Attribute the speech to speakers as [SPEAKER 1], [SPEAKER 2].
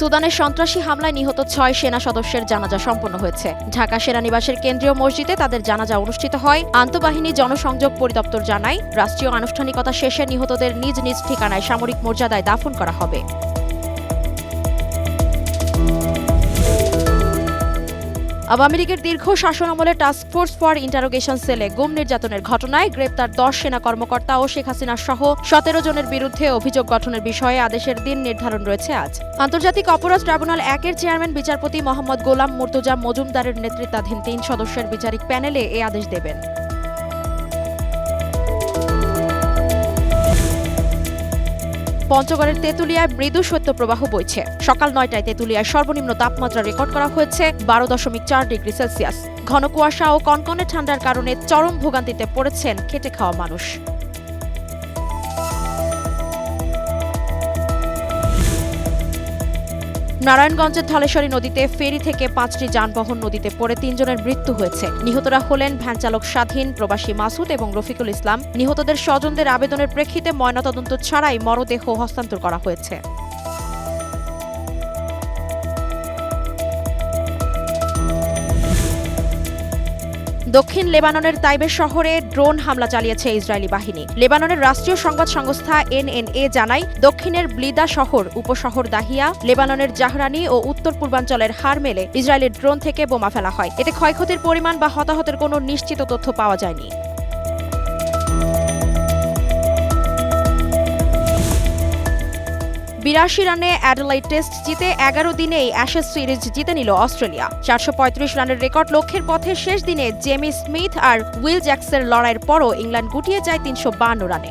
[SPEAKER 1] সুদানের সন্ত্রাসী হামলায় নিহত ৬ সেনা সদস্যের জানাজা সম্পন্ন হয়েছে। ঢাকা সেনানিবাসের কেন্দ্রীয় মসজিদে তাদের জানাজা অনুষ্ঠিত হয়। আন্তঃবাহিনী জনসংযোগ পরিদপ্তর জানায়, রাষ্ট্রীয় আনুষ্ঠানিকতা শেষে নিহতদের নিজ নিজ ঠিকানায় সামরিক মর্যাদায় দাফন করা হবে। আওয়ামী লীগের দীর্ঘ শাসনামলে টাস্কফোর্স ফর ইন্টারোগেশন সেলে গুম নির্যাতনের ঘটনায় গ্রেপ্তার ১০ সেনা কর্মকর্তা ও শেখ হাসিনা সহ ১৭ জনের বিরুদ্ধে অভিযোগ গঠনের বিষয়ে আদেশের দিন নির্ধারণ রয়েছে আজ। আন্তর্জাতিক অপরাধ ট্রাইব্যুনাল ১-এর চেয়ারম্যান বিচারপতি মোহাম্মদ গোলাম মুর্তজা মজুমদারের নেতৃত্বাধীন ৩ সদস্যের বিচারিক প্যানেলে এ আদেশ দেবেন। পঞ্চগড়ের তেঁতুলিয়ায় মৃদু শৈত্যপ্রবাহ বইছে। সকাল ৯টায় তেঁতুলিয়ায় সর্বনিম্ন তাপমাত্রা রেকর্ড করা হয়েছে ১২.৪ ডিগ্রি সেলসিয়াস। ঘন কুয়াশা ও কনকনে ঠান্ডার কারণে চরম ভোগান্তিতে পড়েছেন খেটে খাওয়া মানুষ। নারায়ণগঞ্জের ধলেশ্বরী নদীতে ফেরি থেকে ৫টি যানবাহন নদীতে পড়ে ৩ জনের মৃত্যু হয়েছে। নিহতরা হলেন ভ্যানচালক স্বাধীন, প্রবাসী মাসুদ এবং রফিকুল ইসলাম। নিহতদের স্বজনদের আবেদনের প্রেক্ষিতে ময়নাতদন্ত ছাড়াই মরদেহ হস্তান্তর করা হয়েছে। দক্ষিণ লেবাননের তাইবে শহরে ড্রোন হামলা চালিয়েছে ইসরায়েলি বাহিনী। লেবাননের রাষ্ট্রীয় সংবাদ সংস্থা এনএনএ জানায়, দক্ষিণের ব্লিদা শহর, উপশহর দাহিয়া, লেবাননের জাহরানি ও উত্তর পূর্বাঞ্চলের হারমেলে ইসরায়েলের ড্রোন থেকে বোমা ফেলা হয়। এতে ক্ষয়ক্ষতির পরিমাণ বা হতাহতের কোনো নিশ্চিত তথ্য পাওয়া যায়নি। ৮২ রানে অ্যাডিলাইড টেস্ট জিতে ১১ দিনেই অ্যাশেজ সিরিজ জিতে নিল অস্ট্রেলিয়া। ৪৩৫ রানের রেকর্ড লক্ষ্যের পথে শেষ দিনে জেমি স্মিথ আর উইল জ্যাকসের লড়াইয়ের পরও ইংল্যান্ড গুটিয়ে যায় ৩৫২ রানে।